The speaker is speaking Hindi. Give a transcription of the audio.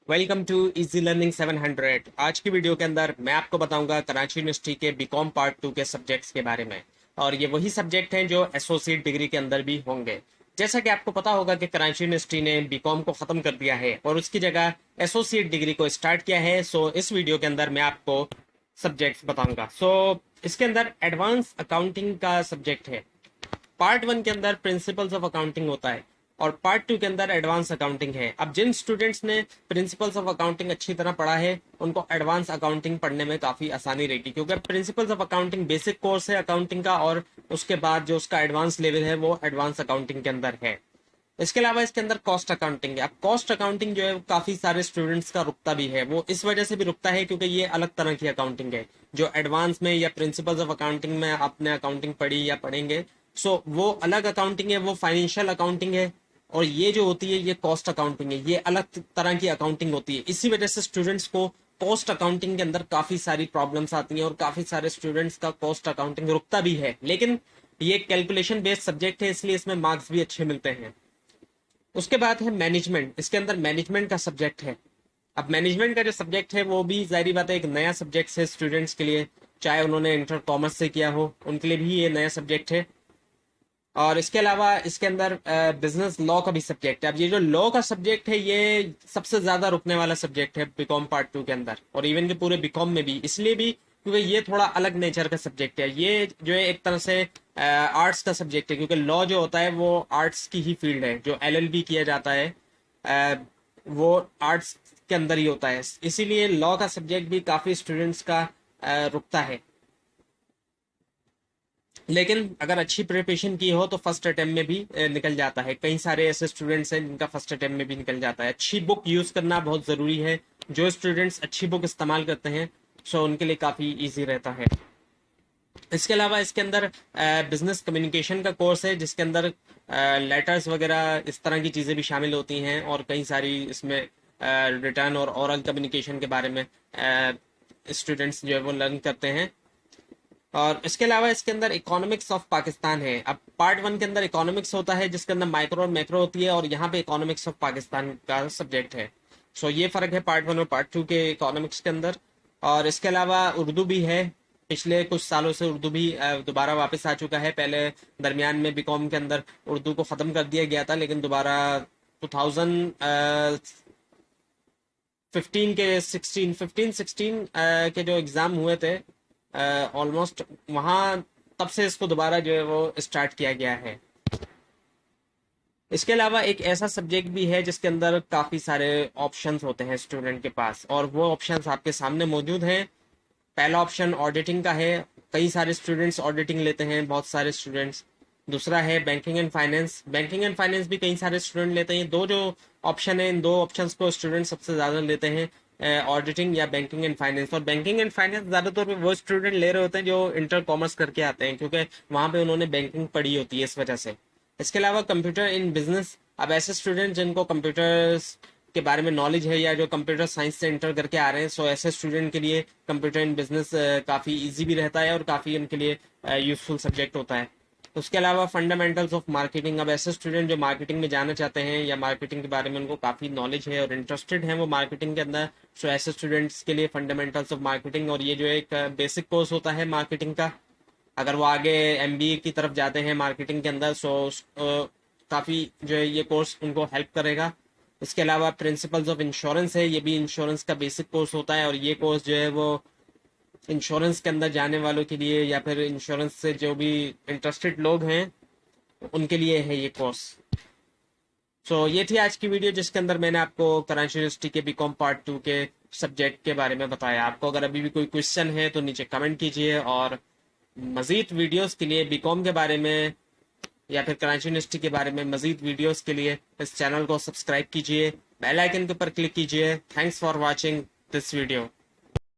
Welcome to easy learning 700। आज की वीडियो के अंदर मैं आपको बताऊंगा कराची यूनिवर्सिटी के बीकॉम पार्ट 2 के सब्जेक्ट्स के बारे में। और ये वही सब्जेक्ट हैं जो एसोसिएट डिग्री के अंदर भी होंगे। जैसा कि आपको पता होगा कि कराची यूनिवर्सिटी ने बीकॉम को ख़त्म कर दिया है और उसकी जगह एसोसिएट डिग्री को स्टार्ट किया है। सो इस वीडियो के अंदर मैं आपको सब्जेक्ट्स बताऊंगा। इसके अंदर एडवांस अकाउंटिंग का सब्जेक्ट है। पार्ट 1 के अंदर प्रिंसिपल्स ऑफ अकाउंटिंग होता है और पार्ट 2 के अंदर एडवांस अकाउंटिंग है। अब जिन स्टूडेंट्स ने प्रिंसिपल्स ऑफ अकाउंटिंग अच्छी तरह पढ़ा है उनको एडवांस अकाउंटिंग पढ़ने में काफी आसानी रहेगी, क्योंकि principles of accounting basic course है अकाउंटिंग का और उसके बाद जो उसका एडवांस लेवल है वो एडवांस अकाउंटिंग के अंदर है। इसके अलावा इसके अंदर कॉस्ट अकाउंटिंग है। अब कॉस्ट अकाउंटिंग जो है वो काफी सारे स्टूडेंट्स का रुकता भी है। वो इस वजह से भी रुकता है क्योंकि ये अलग तरह की अकाउंटिंग है। जो एडवांस में या प्रिंसिपल्स ऑफ अकाउंटिंग में आपने अकाउंटिंग पढ़ी या पढ़ेंगे, वो अलग अकाउंटिंग है, वो फाइनेंशियल अकाउंटिंग है। और ये जो होती है ये कॉस्ट अकाउंटिंग है, ये अलग तरह की अकाउंटिंग होती है। इसी वजह से स्टूडेंट्स को कॉस्ट अकाउंटिंग के अंदर काफी सारी प्रॉब्लम्स आती हैं और काफी सारे स्टूडेंट्स का कॉस्ट अकाउंटिंग रुकता भी है। लेकिन ये कैलकुलेशन बेस्ड सब्जेक्ट है, इसलिए इसमें मार्क्स भी अच्छे मिलते हैं। उसके बाद है मैनेजमेंट। इसके अंदर मैनेजमेंट का सब्जेक्ट है। अब मैनेजमेंट का जो सब्जेक्ट है वो भी जाहिर बात है एक नया सब्जेक्ट है स्टूडेंट्स के लिए, चाहे उन्होंने इंटर कॉमर्स से किया हो उनके लिए भी ये नया सब्जेक्ट है। और इसके अलावा इसके अंदर बिजनेस लॉ का भी सब्जेक्ट है। अब ये जो लॉ का सब्जेक्ट है ये सबसे ज्यादा रुकने वाला सब्जेक्ट है बीकॉम पार्ट 2 के अंदर, और इवन के पूरे बीकॉम में भी, इसलिए भी क्योंकि ये थोड़ा अलग नेचर का सब्जेक्ट है। ये जो है एक तरह से आर्ट्स का सब्जेक्ट है, क्योंकि लॉ जो होता है वो आर्ट्स की ही फील्ड है। जो एलएलबी किया जाता है अ, वो आर्ट्स के अंदर ही होता है, इसीलिए लॉ का सब्जेक्ट भी काफी स्टूडेंट्स का रुकता है। लेकिन अगर अच्छी प्रिपरेशन की हो तो फर्स्ट अटेम्प्ट में भी निकल जाता है। कई सारे ऐसे स्टूडेंट्स हैं जिनका फर्स्ट अटेम्प्ट में भी निकल जाता है। अच्छी बुक यूज करना बहुत जरूरी है। जो स्टूडेंट्स अच्छी बुक इस्तेमाल करते हैं उनके लिए काफी इजी रहता है। इसके अलावा इसके अंदर बिजनेस कम्युनिकेशन का कोर्स है, जिसके अंदर लेटर्स वगैरह इस तरह की चीज़ें भी शामिल होती हैं और कई सारी इसमें रिटर्न और ओरल कम्युनिकेशन के बारे में स्टूडेंट्स जो है वो लर्न करते हैं। और इसके अलावा इसके अंदर इकोनॉमिक्स ऑफ पाकिस्तान है। अब पार्ट 1 के अंदर इकोनॉमिक्स होता है जिसके अंदर माइक्रो और मैक्रो होती है, और यहाँ पे इकोनॉमिक्स ऑफ पाकिस्तान का सब्जेक्ट है। ये फर्क है पार्ट 1 और पार्ट 2 के इकोनॉमिक्स के अंदर। और इसके अलावा उर्दू भी है। पिछले कुछ सालों से उर्दू भी दोबारा वापस आ चुका है। पहले दरमियान में बीकॉम के अंदर उर्दू को ख़त्म कर दिया गया था, लेकिन दोबारा 2015 के 16 के जो एग्ज़ाम हुए थे ऑलमोस्ट, वहाँ तब से इसको दोबारा जो है वो स्टार्ट किया गया है। इसके अलावा एक ऐसा सब्जेक्ट भी है जिसके अंदर काफ़ी सारे ऑप्शंस होते हैं स्टूडेंट के पास, और वो ऑप्शंस आपके सामने मौजूद हैं। पहला ऑप्शन ऑडिटिंग का है। कई सारे स्टूडेंट्स ऑडिटिंग लेते हैं, बहुत सारे स्टूडेंट्स। दूसरा है banking and finance. Banking and finance भी कई सारे स्टूडेंट लेते हैं। दो जो ऑप्शन है, इन दो ऑप्शंस को स्टूडेंट सबसे ज़्यादा लेते हैं, ऑडिटिंग या बैंकिंग एंड फाइनेंस। और बैंकिंग एंड फाइनेंस ज़्यादातर पे वो स्टूडेंट ले रहे होते हैं जो इंटर कॉमर्स करके आते हैं, क्योंकि वहाँ पे उन्होंने बैंकिंग पढ़ी होती है, इस वजह से। इसके अलावा कंप्यूटर इन बिजनेस। अब ऐसे स्टूडेंट जिनको कंप्यूटर्स के बारे में नॉलेज है या जो कंप्यूटर साइंस से इंटर करके आ रहे हैं, ऐसे स्टूडेंट के लिए कंप्यूटर इन बिजनेस काफ़ी इजी भी रहता है और काफ़ी उनके लिए यूजफुल सब्जेक्ट होता है। उसके अलावा फंडामेंटल्स ऑफ मार्केटिंग। अब ऐसे स्टूडेंट जो मार्केटिंग में जाना चाहते हैं या मार्केटिंग के बारे में उनको काफ़ी नॉलेज है और इंटरेस्टेड हैं वो मार्केटिंग के अंदर, ऐसे स्टूडेंट्स के लिए फंडामेंटल्स ऑफ मार्केटिंग, और ये जो एक बेसिक कोर्स होता है मार्केटिंग का। अगर वो आगे एमबीए की तरफ जाते हैं मार्केटिंग के अंदर, काफ़ी जो है ये कोर्स उनको हेल्प करेगा। इसके अलावा प्रिंसिपल्स ऑफ इंश्योरेंस है। ये भी इंश्योरेंस का बेसिक कोर्स होता है, और ये कोर्स जो है वो इंश्योरेंस के अंदर जाने वालों के लिए या फिर इंश्योरेंस से जो भी इंटरेस्टेड लोग हैं उनके लिए है ये कोर्स। ये थी आज की वीडियो जिसके अंदर मैंने आपको कराची यूनिवर्सिटी के बीकॉम पार्ट 2 के सब्जेक्ट के बारे में बताया। आपको अगर अभी भी कोई क्वेश्चन है तो नीचे कमेंट कीजिए, और मजीद वीडियोस के लिए बीकॉम के बारे में या फिर कराची यूनिवर्सिटी के बारे में मजीद वीडियोस के लिए इस चैनल को सब्सक्राइब कीजिए, बेल आइकन के ऊपर क्लिक कीजिए। Thanks for watching this video.